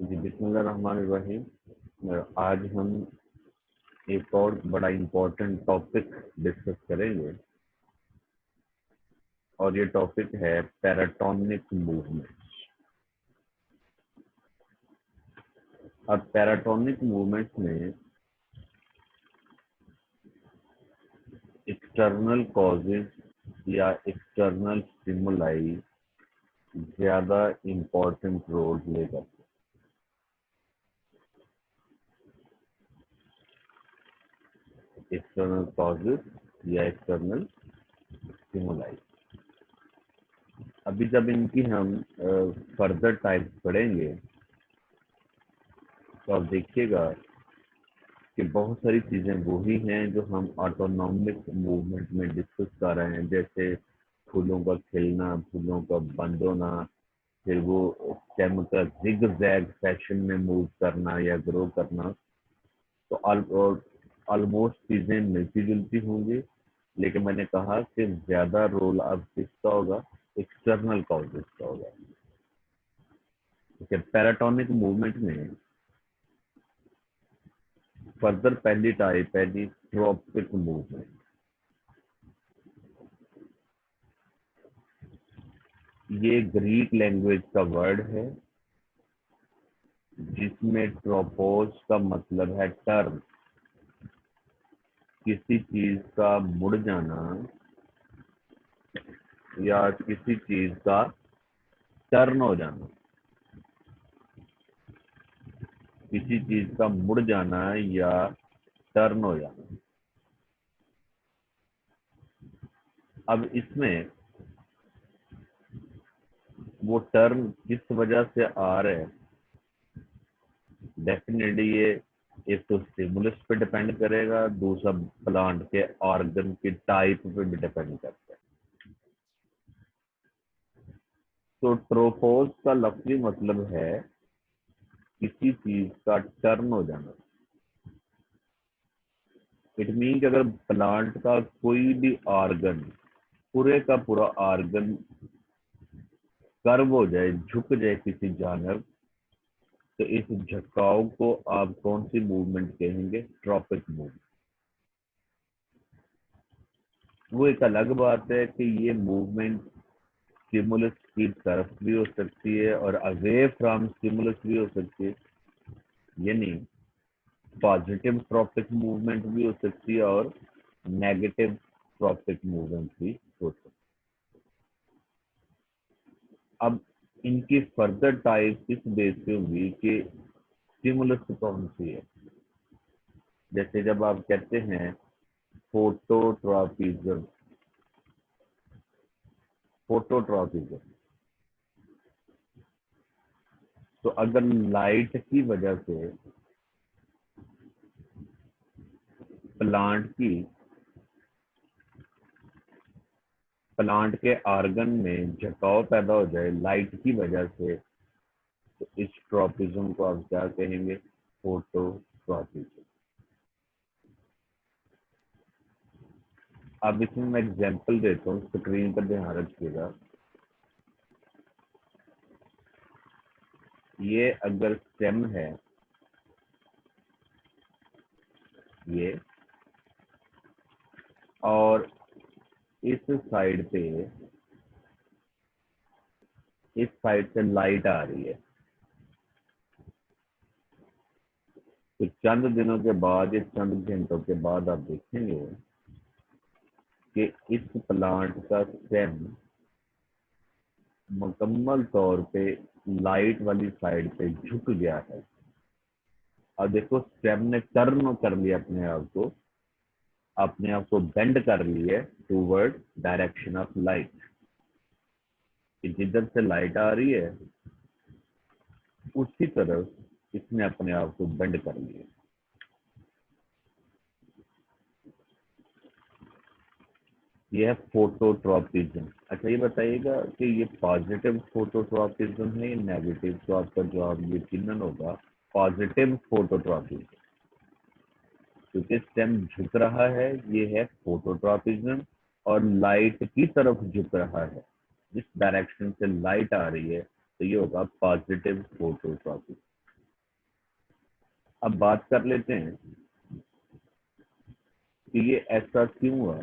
जी बिस्मिल्लाहिर्रहमानिर्रहीम। आज हम एक और बड़ा इम्पोर्टेंट टॉपिक डिस्कस करेंगे और ये टॉपिक है पैराटोनिक मूवमेंट। अब पैराटोनिक मूवमेंट में एक्सटर्नल कॉजेज या एक्सटर्नल स्टिमुलाई ज़्यादा इम्पोर्टेंट रोल लेगा। एक्सटर्नल कॉजेज या एक्सटर्नल स्टिमुलाई। अभी जब इनकी हम फर्दर टाइप्स पढ़ेंगे तो आप देखिएगा कि बहुत सारी चीज़ें वही हैं जो हम ऑटोनॉमिक मूवमेंट में डिस्कस कर रहे हैं, जैसे फूलों का खिलना, फूलों का बंद होना, फिर वो स्टेम का जिग जैग फैशन में मूव करना या ग्रो करना। तो ऑलमोस्ट चीज़ें मिलती जुलती होंगी, लेकिन मैंने कहा कि ज़्यादा रोल अब किसका होगा, एक्सटर्नल कॉजेज का होगा। पैराटोनिक मूवमेंट में फर्दर पहली टाइप है दी ट्रॉपिक मूवमेंट। ये ग्रीक लैंग्वेज का वर्ड है जिसमें ट्रोपोज का मतलब है टर्न, किसी चीज का मुड़ जाना या किसी चीज का टर्न हो जाना, किसी चीज का मुड़ जाना या टर्न हो जाना। अब इसमें वो टर्न किस वजह से आ रहे हैं, डेफिनेटली ये एक तो स्टिमुलस पे डिपेंड करेगा, दूसरा प्लांट के ऑर्गन की टाइप पे भी डिपेंड करता है। तो ट्रोपोज का लफ्जी मतलब है किसी चीज का टर्न हो जाना। इट मीन कि अगर प्लांट का कोई भी ऑर्गन, पूरे का पूरा ऑर्गन कर्व हो जाए, झुक जाए किसी जानब, तो इस झुकाव को आप कौन सी मूवमेंट कहेंगे, ट्रॉपिक मूवमेंट। वो एक अलग बात है कि ये मूवमेंट स्टिमुलस की तरफ भी हो सकती है और अवे फ्रॉम स्टिमुलस भी हो सकती है, यानी पॉजिटिव ट्रॉपिक मूवमेंट भी हो सकती है और नेगेटिव ट्रॉपिक मूवमेंट भी हो सकती है। अब इनकी फर्दर टाइप इस बेस पे होगी कि स्टिमुलस कौन सी है। जैसे जब आप कहते हैं फोटोट्रॉपिज्म, फोटोट्रॉपिज्म, तो अगर लाइट की वजह से प्लांट की प्लांट के ऑर्गन में झुकाव पैदा हो जाए लाइट की वजह से, तो इस ट्रॉपिज्म को आप क्या कहेंगे, फोटोट्रॉपिज्म। अब इसमें मैं एग्जांपल देता हूँ, स्क्रीन पर ध्यान रखिएगा। ये अगर स्टेम है, ये, और इस साइड पे, इस साइड से लाइट आ रही है, तो चंद दिनों के बाद या चंद घंटों के बाद आप देखेंगे कि इस प्लांट का स्टेम मुकम्मल तौर पे लाइट वाली साइड पे झुक गया है। और देखो स्टेम ने टर्न कर लिया अपने आप को बेंड कर लिया टूवर्ड डायरेक्शन ऑफ लाइट, कि जिधर से लाइट आ रही है उसी तरफ इसने अपने आप को बेंड कर लिया। यह है फोटोट्रॉपिज्म। अच्छा ये बताइएगा कि ये पॉजिटिव फोटोट्रॉपिज्म है या नेगेटिव, तो आपका जवाब यकीनन होगा पॉजिटिव फोटोट्रॉपिज्म, क्योंकि स्टेम झुक रहा है, ये है फोटोट्रॉपिज्म, और लाइट की तरफ झुक रहा है, जिस डायरेक्शन से लाइट आ रही है, तो ये होगा पॉजिटिव फोटोट्रॉपिज्म। अब बात कर लेते हैं कि ये ऐसा क्यों हुआ।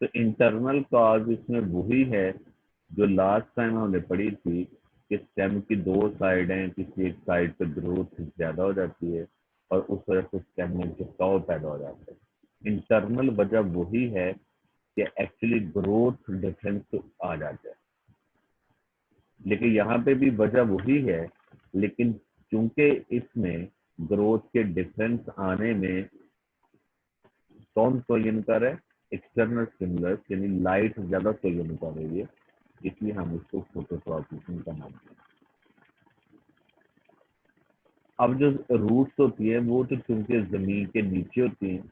तो इंटरनल कॉज इसमें वही है जो लास्ट टाइम हमने पढ़ी थी कि स्टेम की दो साइड हैं, किसी एक साइड पे ग्रोथ ज्यादा हो जाती है और उस वजह से स्टेम में झुकाव पैदा हो जाता है। इंटरनल वजह वही है कि एक्चुअली ग्रोथ डिफरेंस आ जाता है, लेकिन यहाँ पे भी वजह वही है, लेकिन चूंकि इसमें ग्रोथ के डिफरेंस आने में कौन संयोजन कर है, एक्सटर्नल स्टिमुलस यानी लाइट ज्यादा संयोजन कर रही है, इसलिए हम इसको फोटोट्रॉपिज्म का नाम दें। अब जो रूट्स होती है वो तो चूंकि जमीन के नीचे होती हैं,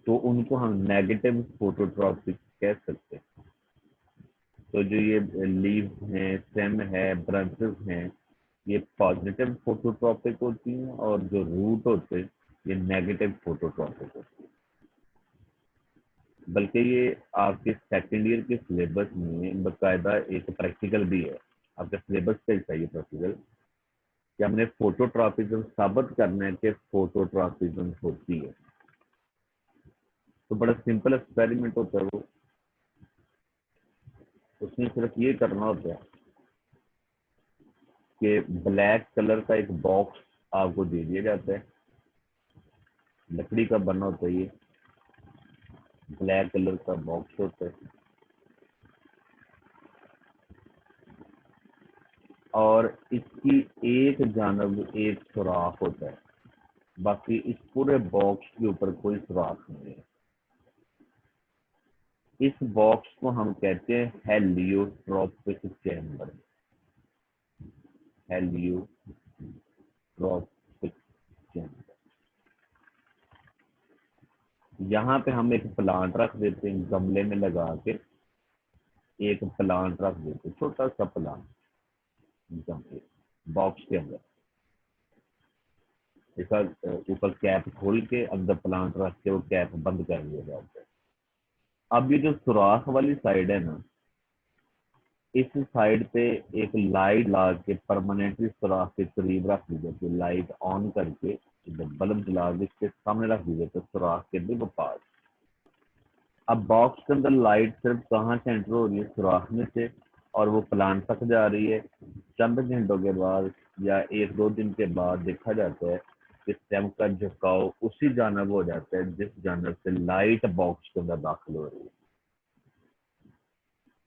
तो उनको हम नेगेटिव फोटोट्रॉपिक कह सकते हैं। तो जो ये लीव हैं, स्टेम है, ब्रांचेस हैं, ये पॉजिटिव फोटोट्रॉपिक होती हैं, और जो रूट होते हैं ये नेगेटिव फोटोट्रॉपिक होती है। बल्कि ये आपके सेकेंड ईयर के सिलेबस में बाकायदा एक प्रैक्टिकल भी है, आपके सिलेबस पे चाहिए प्रैक्टिकल, कि हमने फोटोट्रॉपिज्म साबित करना है कि फोटोट्रॉपिज्म होती है। तो बड़ा सिंपल एक्सपेरिमेंट होता है वो, उसमें सिर्फ ये करना होता है कि ब्लैक कलर का एक बॉक्स आपको दे दिया जाता है, लकड़ी का बना होता है, ये ब्लैक कलर का बॉक्स होता है, और इसकी एक जानब एक सुराख होता है, बाकी इस पूरे बॉक्स के ऊपर कोई सुराख नहीं है। इस बॉक्स को हम कहते हैं हेलियोट्रोपिक चैम्बर। हेलियोट्रोपिक चैम्बर। यहाँ पे हम एक प्लांट रख देते हैं, गमले में लगा के एक प्लांट रख देते हैं, छोटा सा प्लांट गमले बॉक्स के अंदर, इसका ऊपर कैप खोल के अंदर प्लांट रख के वो कैप बंद कर दिया जाता है। अब ये जो सुराख वाली साइड है ना, इस साइड पे एक लाइट ला के परमानेंटली सुराख के करीब रख दी जाती है, लाइट ऑन करके बल्ब जला के इसके सामने रख दी जाती है, सुराख के बिल्कुल पास। अब बॉक्स के अंदर लाइट सिर्फ कहाँ से एंटर हो रही है, सुराख में से, और वो प्लांट तक जा रही है। चंद घंटों के बाद या एक दो दिन के बाद देखा जाता है कि स्टेम का झुकाव उसी जानब हो जाता है जिस जानब से लाइट बॉक्स के अंदर दाखिल हो रही है।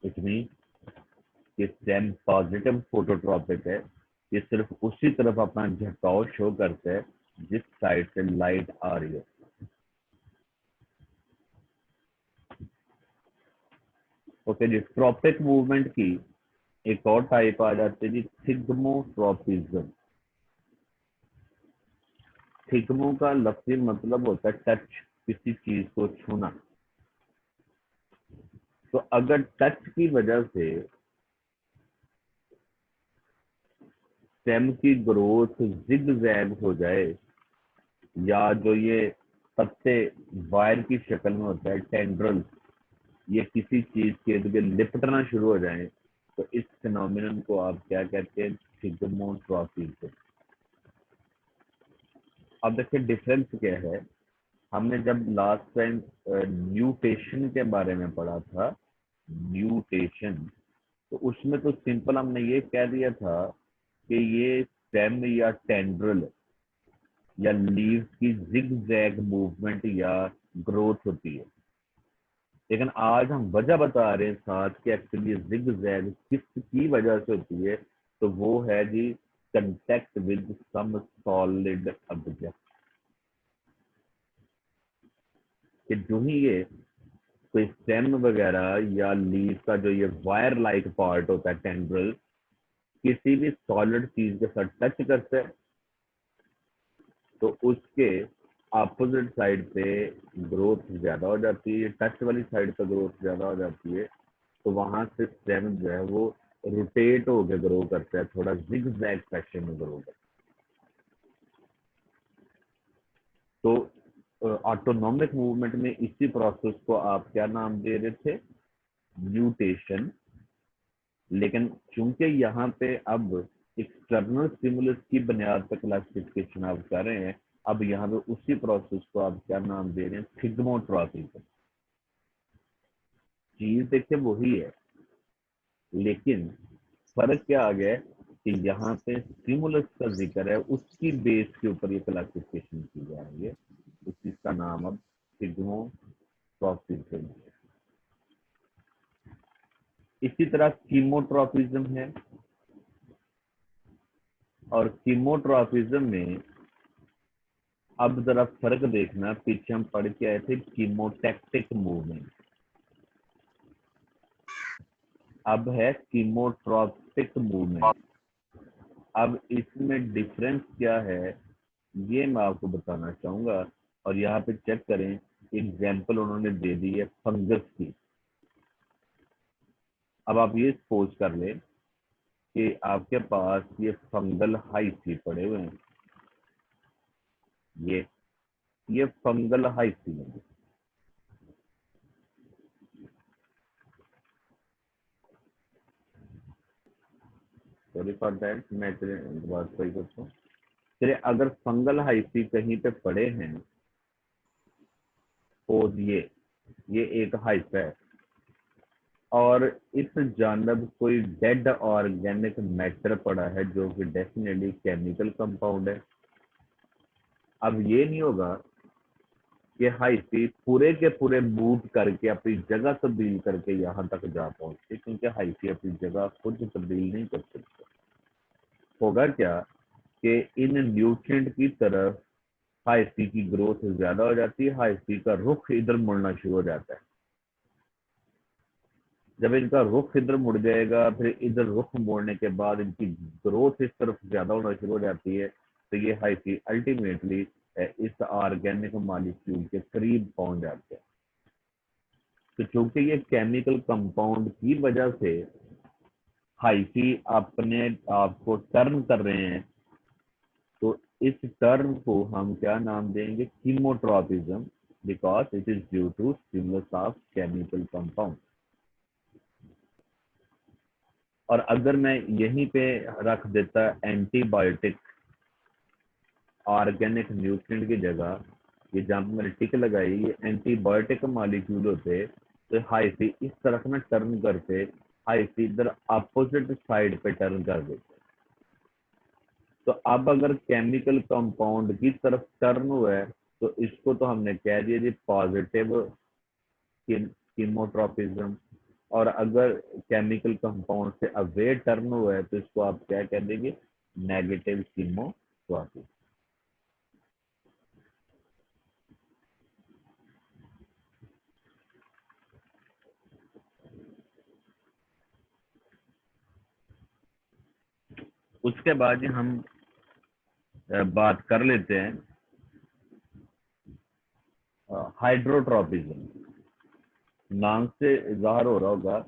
इट मीन कि स्टेम पॉजिटिव फोटोट्रॉपिक है, ये सिर्फ उसी तरफ अपना झुकाव शो करता है जिस साइड से लाइट आ रही है। ओके जी, ट्रॉपिक मूवमेंट की एक और टाइप आ जाती है जी, थिग्मोट्रॉपिज्म। थिग्मो का लफ्ज़ी मतलब होता है टच, किसी चीज को छूना। तो अगर टच की वजह से स्टेम की ग्रोथ जिग जैग हो जाए, या जो ये पत्ते वायर की शक्ल में होता है टेंड्रल, ये किसी चीज के इर्द गिर्द लिपटना शुरू हो जाए, तो इस फिनोमिनन को आप क्या कहते हैं, थिग्मोट्रॉपिज्म। अब देखिए डिफरेंस क्या है। हमने जब लास्ट टाइम म्यूटेशन के बारे में पढ़ा था, म्यूटेशन, तो उसमें तो सिंपल हमने ये कह दिया था कि ये स्टेम या टेंड्रल या लीव की जिग जैग मूवमेंट या ग्रोथ होती है। लेकिन आज हम वजह बता रहे हैं साथ कि एक्चुअली जिग जैग किसकी वजह से होती है, तो वो है जी contact with some solid object. कि जो ही ये कोई स्टेम वगैरह या लीव का जो ये वायर लाइक पार्ट होता है टेंड्रल, किसी भी सॉलिड चीज के साथ टच करता है, तो उसके अपोजिट साइड पे ग्रोथ ज्यादा हो जाती है, टच वाली साइड पे ग्रोथ ज्यादा हो जाती है, तो वहां से स्टेम जो है वो रोटेट होकर ग्रो करता है, थोड़ा जिग जैग फैशन में ग्रो करता है। तो ऑटोनॉमिक मूवमेंट में इसी प्रोसेस को आप क्या नाम दे रहे थे, म्यूटेशन। लेकिन चूंकि यहाँ पे अब एक्सटर्नल स्टिमुलस की बुनियाद पर क्लासिफिकेशन आप कर रहे हैं। अब यहाँ पे उसी प्रोसेस को आप क्या नाम दे रहे हैं, थिग्मोट्रॉपिज्म। चीज देखिए वही है, लेकिन फर्क क्या आ गया है कि यहाँ पे स्टिमुलस का जिक्र है, उसकी बेस के ऊपर ये क्लासिफिकेशन की जा रही है। इस चीज का नाम अब थिग्मोट्रॉपिज्म है। इसी तरह कीमोट्रॉपिज्म है, और कीमोट्रॉपिज्म में अब जरा फर्क देखना, पीछे हम पढ़ के आए थे कीमोटैक्टिक मूवमेंट, अब है कीमोट्रॉपिक मूवमेंट। अब इसमें डिफरेंस क्या है ये मैं आपको बताना चाहूंगा। और यहाँ पे चेक करें, एग्जाम्पल उन्होंने दे दी है फंगस की। अब आप ये सपोज कर लें कि आपके पास ये फंगल हाइसी पड़े हुए हैं, ये फंगल हाइसी है। सॉरी फॉर दैट, मैं तेरे बात सही करता हूँ। तेरे अगर फंगल हाइसी कहीं पे पड़े हैं, और ये एक हाइप है, और इस जानब कोई डेड ऑर्गेनिक मैटर पड़ा है जो कि डेफिनेटली केमिकल कंपाउंड है। अब ये नहीं होगा कि हाइसी पूरे के पूरे मूव करके अपनी जगह तब्दील करके यहाँ तक जा पहुंचे, क्योंकि हाइसी अपनी जगह खुद तब्दील नहीं कर सकते। होगा क्या कि इन न्यूट्रिएंट की तरफ हाइसी की ग्रोथ ज्यादा हो जाती है, हाइसी का रुख इधर मुड़ना शुरू हो जाता है। जब इनका रुख इधर मुड़ जाएगा, फिर इधर रुख मोड़ने के बाद इनकी ग्रोथ इस तरफ ज्यादा होना शुरू हो जाती है, तो ये हाइसी अल्टीमेटली इस ऑर्गेनिक मॉलिक्यूल के करीब पहुंच जाते हैं। तो चूंकि ये केमिकल कंपाउंड की वजह से हाइसी अपने आप को टर्न कर रहे हैं, तो इस टर्न को हम क्या नाम देंगे, chemotropism, because it is due to stimulus of chemical compound. और अगर मैं यहीं पे रख देता एंटीबायोटिक ऑर्गेनिक न्यूट्रिएंट की जगह, ये जहाँ पे मैंने टिक लगाई, ये एंटीबायोटिक मॉलिक्यूल होते, तो हाइसी इस तरफ में टर्न करते, हाइसी इधर अपोजिट साइड पे टर्न कर देते। तो अब अगर केमिकल कंपाउंड की तरफ टर्न हुआ है, तो इसको तो हमने कह दिया जी पॉजिटिव कीमोट्रॉपिज्म। और अगर केमिकल कंपाउंड से अवे टर्न हुआ है, तो इसको आप क्या कह देंगे, नेगेटिव कीमोट्रॉपिज्म। उसके बाद हम बात कर लेते हैं हाइड्रोट्रॉपिज्म। नाम से जाहिर हो रहा होगा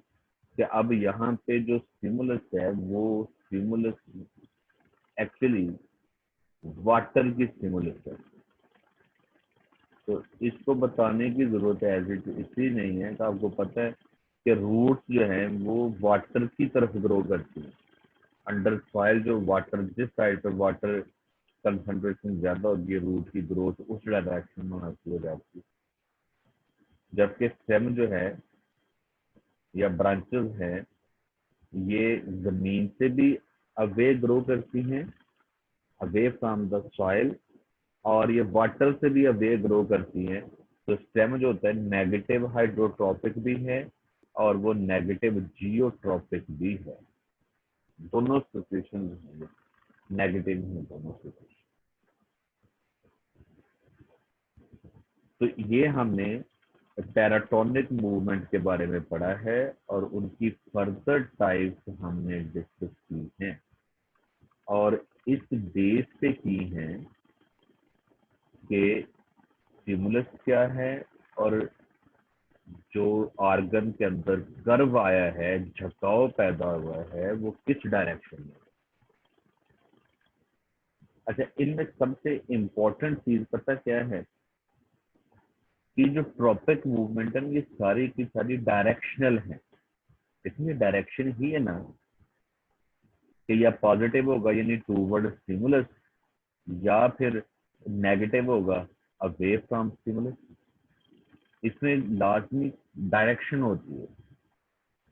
कि अब यहाँ पे जो स्टिमुलस है वो स्टिमुलस एक्चुअली वाटर की स्टिमुलस है। तो इसको बताने की जरूरत है एज इट इसलिए नहीं है कि आपको पता है कि रूट्स जो है वो वाटर की तरफ ग्रो करती है। अंडर सॉइल जो वाटर, जिस साइड पर वाटर कंसंट्रेशन ज्यादा होगी है, रूट की ग्रोथ उस डायरेक्शन में होना शुरू हो जाती है। जबकि स्टेम जो है या ब्रांचेस हैं, ये जमीन से भी अवे ग्रो करती हैं, अवे फ्रॉम द सॉइल, और ये वाटर से भी अवे ग्रो करती हैं। तो स्टेम जो होता है नेगेटिव हाइड्रोट्रॉपिक भी है, और वो नेगेटिव जियोट्रॉपिक भी है। दोनों सिचुएशन नेगेटिव है, दोनों सिचुएशन। तो ये हमने पैराटोनिक मूवमेंट के बारे में पढ़ा है, और उनकी फर्दर टाइप्स हमने डिस्कस की हैं, और इस बेस पे की हैं कि स्टिमुलस क्या है, और जो ऑर्गन के अंदर कर्व आया है, झुकाव पैदा हुआ है, वो किस डायरेक्शन में। अच्छा, इनमें सबसे इम्पोर्टेंट चीज पता क्या है, कि जो ट्रॉपिक मूवमेंट है ये सारी की सारी डायरेक्शनल है। इसमें डायरेक्शन ही है ना, कि या पॉजिटिव होगा यानी टूवर्ड स्टिमुलस, या फिर नेगेटिव होगा अवे फ्रॉम स्टिमुलस। इसमें लाजमी डायरेक्शन होती है,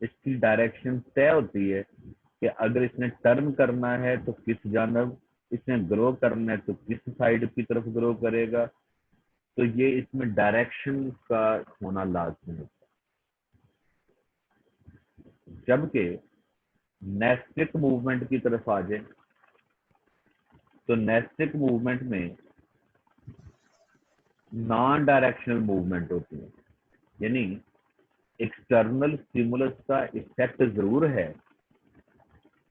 इसकी डायरेक्शन तय होती है कि अगर इसने टर्न करना है तो किस जानब, इसने ग्रो करना है तो किस साइड की तरफ ग्रो करेगा। तो ये इसमें डायरेक्शन का होना लाजमी होता है। जबकि नेस्टिक मूवमेंट की तरफ आ जाए तो नेस्टिक मूवमेंट में नॉन डायरेक्शनल मूवमेंट होती है, यानी एक्सटर्नल स्टिमुलस का इफेक्ट जरूर है,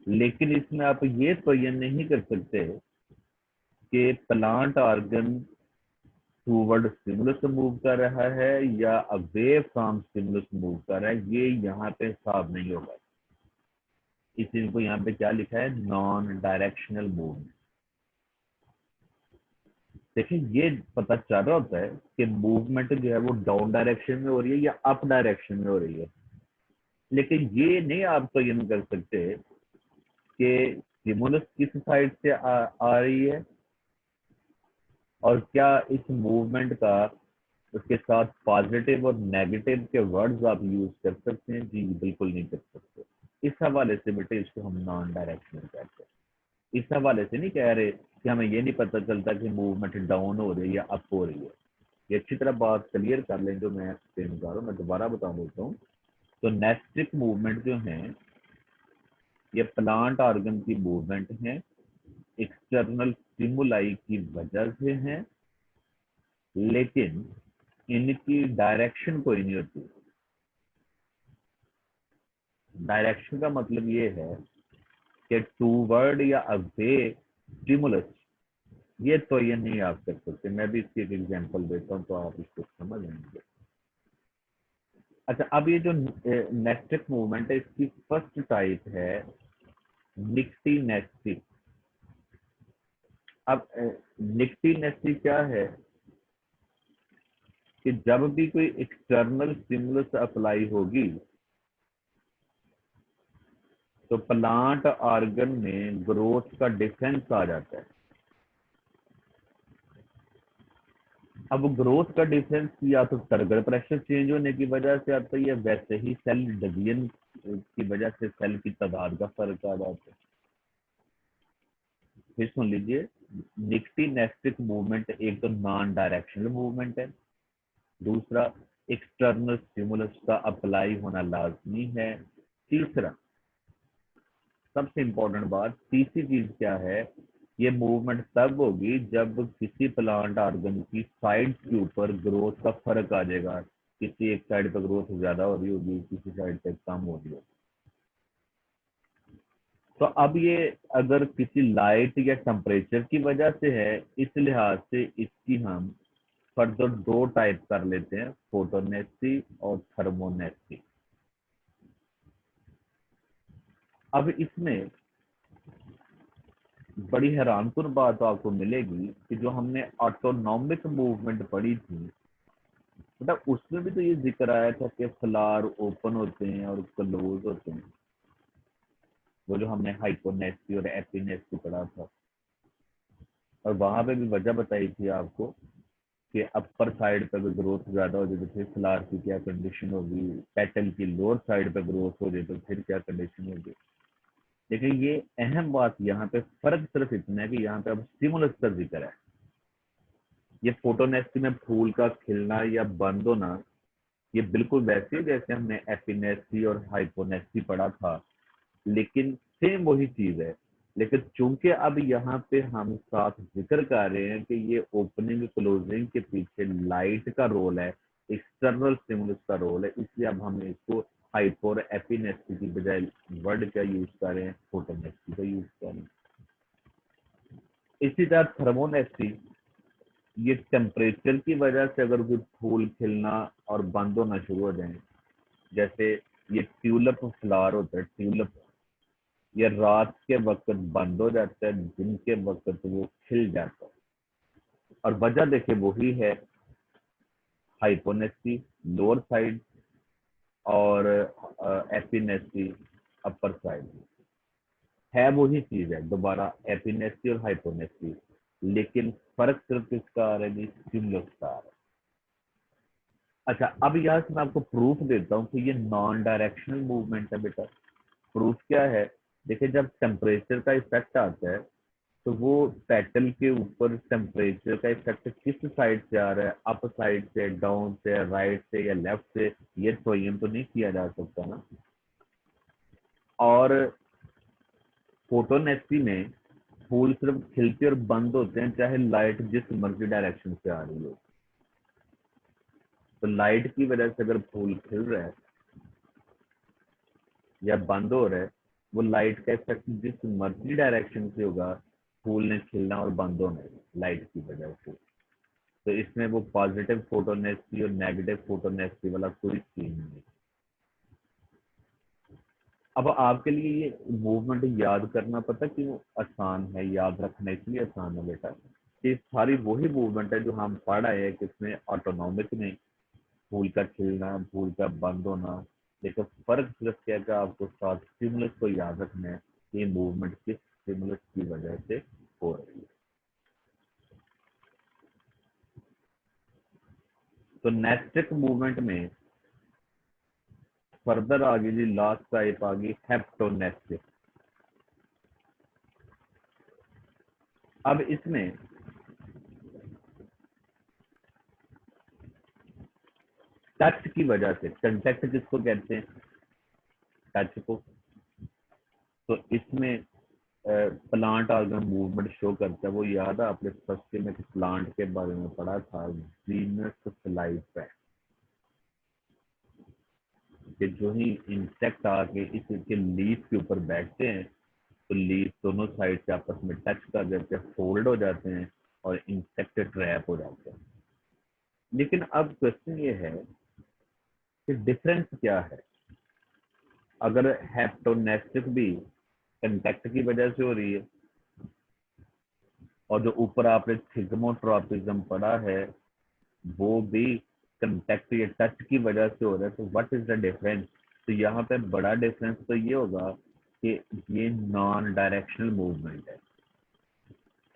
लेकिन इसमें आप ये तयन नहीं कर सकते कि plant organ toward stimulus move कर रहा है या अवे फ्रॉम स्टिमुलस मूव कर रहा है। ये यहाँ पे हिसाब नहीं होगा, इसी को यहाँ पे क्या लिखा है, नॉन डायरेक्शनल मूवमेंट। देखिए ये पता चल रहा होता है कि मूवमेंट जो है वो डाउन डायरेक्शन में हो रही है या अप डायरेक्शन में हो रही है, लेकिन ये नहीं आप तो ये नहीं कर सकते कि स्टिमुलस किस साइड से आ रही है और क्या इस मूवमेंट का उसके साथ पॉजिटिव और नेगेटिव के वर्ड्स आप यूज कर सकते हैं। जी बिल्कुल नहीं कर सकते। इस हवाले से बेटे इसको हम नॉन डायरेक्शनल कहते हैं। इस हवाले से नहीं कह रहे कि हमें ये नहीं पता चलता कि मूवमेंट डाउन हो रही है या अप हो रही है। ये अच्छी तरह बात क्लियर कर लें जो मैं एक्सप्लेन कर रहा हूँ, मैं दोबारा बता देता हूँ। तो नेस्टिक मूवमेंट जो है ये प्लांट ऑर्गन की मूवमेंट है, एक्सटर्नल स्टिमुलाई की वजह से है, लेकिन इनकी डायरेक्शन कोई नहीं होती। डायरेक्शन का मतलब ये है कि टूवर्ड या अवे स्टिमुलस, ये तो ये नहीं आप कर सकते। मैं भी इसकी एक एग्जांपल देता हूँ तो आप इसको समझ लेंगे। अच्छा, अब ये जो नेस्टिक मूवमेंट है इसकी फर्स्ट टाइप है निक्टी नेस्टिक। अब निक्टी नेस्टिक क्या है कि जब भी कोई एक्सटर्नल स्टिमुलस अप्लाई होगी तो प्लांट ऑर्गन में ग्रोथ का डिफेंस आ जाता है। अब ग्रोथ का डिफरेंस या तो टारगेट प्रेशर चेंज होने की वजह से आता है या वैसे ही सेल डिवीजन की वजह से सेल की तादाद का फर्क आ जाता है। फिर सुन लीजिए, निक्टी नेस्टिक मूवमेंट एक तो नॉन डायरेक्शनल मूवमेंट है, दूसरा एक्सटर्नल स्टिमुलस का अप्लाई होना लाजमी है, तीसरा सबसे इंपॉर्टेंट बात, तीसरी चीज क्या है, ये मूवमेंट तब होगी जब किसी प्लांट ऑर्गन की साइड के ऊपर ग्रोथ का फर्क आ जाएगा। किसी एक साइड पर ग्रोथ ज्यादा हो रही होगी, किसी साइड पर कम हो रही होगी। तो अब ये अगर किसी लाइट या टेम्परेचर की वजह से है, इस लिहाज से इसकी हम फर्दर दो टाइप कर लेते हैं, फोटोनेस्टी और थर्मोनेस्टी। अब इसमें बड़ी हैरानकुन बात आपको मिलेगी कि जो हमने ऑटोनॉमिक मूवमेंट पढ़ी थी, मतलब उसमें भी तो ये जिक्र आया था कि फ्लावर ओपन होते हैं और क्लोज होते हैं। वो जो हमने हाइपोनेस्टी और एपिनेस्टी पढ़ा था, और वहां पे भी वजह बताई थी आपको कि अपर साइड पे ग्रोथ ज्यादा हो जाए तो फिर फ्लावर की क्या कंडीशन होगी, पेटल की लोअर साइड पे ग्रोथ हो जाए तो फिर क्या कंडीशन होगी। लेकिन ये अहम बात यहाँ पे फर्क सिर्फ इतना है कि यहाँ पे अब स्टिमुलस का जिक्र है। ये फोटोनेस्टी में फूल का खिलना या बंद होना ये बिल्कुल वैसे ही जैसे हमने एपिनेस्टी और हाइपोनेस्टी पढ़ा था, लेकिन सेम वही चीज है। लेकिन चूंकि अब यहाँ पे हम साथ जिक्र कर रहे हैं कि ये ओपनिंग क्लोजिंग के पीछे लाइट का रोल है, एक्सटर्नल स्टिमुलस का रोल है, इसलिए अब हम इसको हाइपो और एपिनेस्टी की बजाय वर्ड क्या यूज कर रहे हैं, फोटोनेस्टी का यूज कर रहे हैं। इसी तरह थर्मोनेस्टी, ये टेम्परेचर की वजह से अगर कोई फूल खिलना और बंद होना शुरू हो जाए, जैसे ये ट्यूलिप फ्लावर होता है, ट्यूलिप ये रात के वक्त बंद हो जाता है, दिन के वक्त वो खिल जाता है। और वजह देखिए वही है, हाइपोनेस्टी लोअर साइड और एपिनेस्टी अपर साइड। है वही चीज है दोबारा, एपिनेसी और हाइपोनेसी, लेकिन फर्क सिर्फ किसका आ रहा है जी, स्टिमुलस का आ रहा है। अच्छा, अब यहाँ से मैं आपको प्रूफ देता हूँ कि ये नॉन डायरेक्शनल मूवमेंट है बेटा। प्रूफ क्या है, देखिए जब टेम्परेचर का इफेक्ट आता है तो वो पेटल के ऊपर टेम्परेचर का इफेक्ट किस साइड से आ रहा है, अप साइड से, डाउन से, राइट से या लेफ्ट से, ये स्वयं तो नहीं किया जा सकता ना। और फोटोनेस्टी में फूल सिर्फ खिलते और बंद होते हैं चाहे लाइट जिस मर्जी डायरेक्शन से आ रही हो। तो लाइट की वजह से अगर फूल खिल रहा है या बंद हो रहा है, वो लाइट का इफेक्ट जिस मर्जी डायरेक्शन से होगा, फूल ने खिलना और बंद होना है लाइट की वजह से। तो इसमें वो पॉजिटिव फोटोनेस्टी और नेगेटिव फोटोनेस्टी वाला कोई सीन नहीं। अब आपके लिए ये मूवमेंट याद करना पता क्यों आसान है, याद रखना इसलिए आसान है बेटा, कि सारी वही मूवमेंट है जो हम पढ़ आए हैं किसमें, ऑटोनॉमिक में, फूल का खिलना, फूल का बंद होना। लेकिन फर्क सिर्फ क्या है कि आपको साथ स्टिमुलस को याद रखना है कि ये मूवमेंट किस स्टिमुलस की वजह से हो रही है। तो नेस्टिक मूवमेंट में फर्दर आगे जी लास्ट टाइप आ गई हेप्टोनेस्टिक। अब इसमें टच की वजह से, कंटेक्ट किसको कहते हैं, टच को। तो इसमें प्लांट ऑर्गन मूवमेंट शो करता है, वो याद है आपने फर्स्ट में प्लांट के बारे में पढ़ा था, जीनस फ्लाइफेरा, कि जो ही इंसेक्ट आके इसके लीफ के ऊपर बैठते हैं तो लीफ दोनों साइड से आपस में टच कर देते हैं, फोल्ड हो जाते हैं और इंसेक्ट ट्रैप हो जाते हैं। लेकिन अब क्वेश्चन ये है कि डिफरेंस क्या है, अगर हेप्टोनेस्टिक भी कंटेक्ट की वजह से हो रही है और जो ऊपर आपने थिग्मोट्रोपिज्म पढ़ा है वो भी कंटेक्ट या टच की वजह से हो रहा है, तो व्हाट इज द डिफरेंस। तो यहाँ पे बड़ा डिफरेंस तो ये होगा कि ये नॉन डायरेक्शनल मूवमेंट है,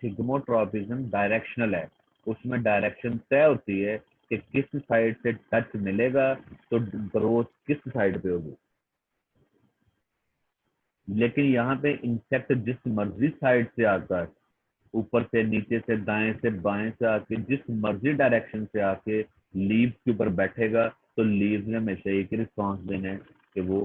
थिग्मोट्रोपिज्म डायरेक्शनल है, उसमें डायरेक्शन तय होती है कि किस साइड से टच मिलेगा तो ग्रोथ किस साइड पे होगी। लेकिन यहाँ पे इंसेक्ट जिस मर्जी साइड से आता है, ऊपर से, नीचे से, दाएं से, बाएं से आके, जिस मर्जी डायरेक्शन से आके लीव के ऊपर बैठेगा तो लीव ने हमेशा एक ही रिस्पॉन्स देना है कि वो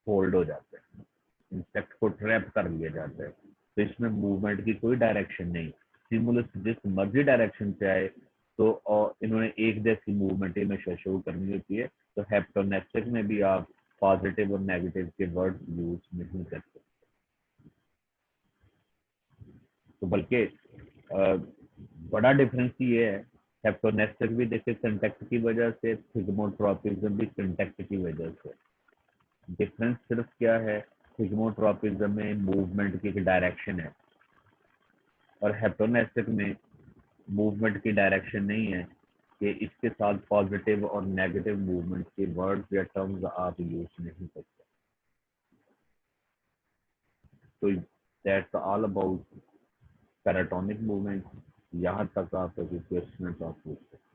फोल्ड हो जाते हैं, इंसेक्ट को ट्रैप कर लिया जाता है। तो इसमें मूवमेंट की कोई डायरेक्शन नहीं, स्टिमुलस जिस मर्जी डायरेक्शन से आए तो, और इन्होंने एक जैसी मूवमेंट हमेशा शो करनी होती है। तो हेप्टोनेस्टिक में भी आप पॉजिटिव और नेगेटिव के वर्ड यूज नहीं करते। तो बल्कि बड़ा डिफरेंस ये है, हेप्टोनेस्टिक भी देखिए कंटेक्ट की वजह से, थिग्मोट्रोपिज्म भी कंटेक्ट की वजह से। डिफरेंस सिर्फ क्या है, थिग्मोट्रोपिज्म में मूवमेंट की एक डायरेक्शन है और हेप्टोनेस्टिक में मूवमेंट की डायरेक्शन नहीं है, कि इसके साथ पॉजिटिव और नेगेटिव मूवमेंट के वर्ड्स या टर्म्स आप यूज नहीं करते। तो that's all about paratonic movement. यहाँ तक आप क्वेश्चन आप पूछ सकते हैं।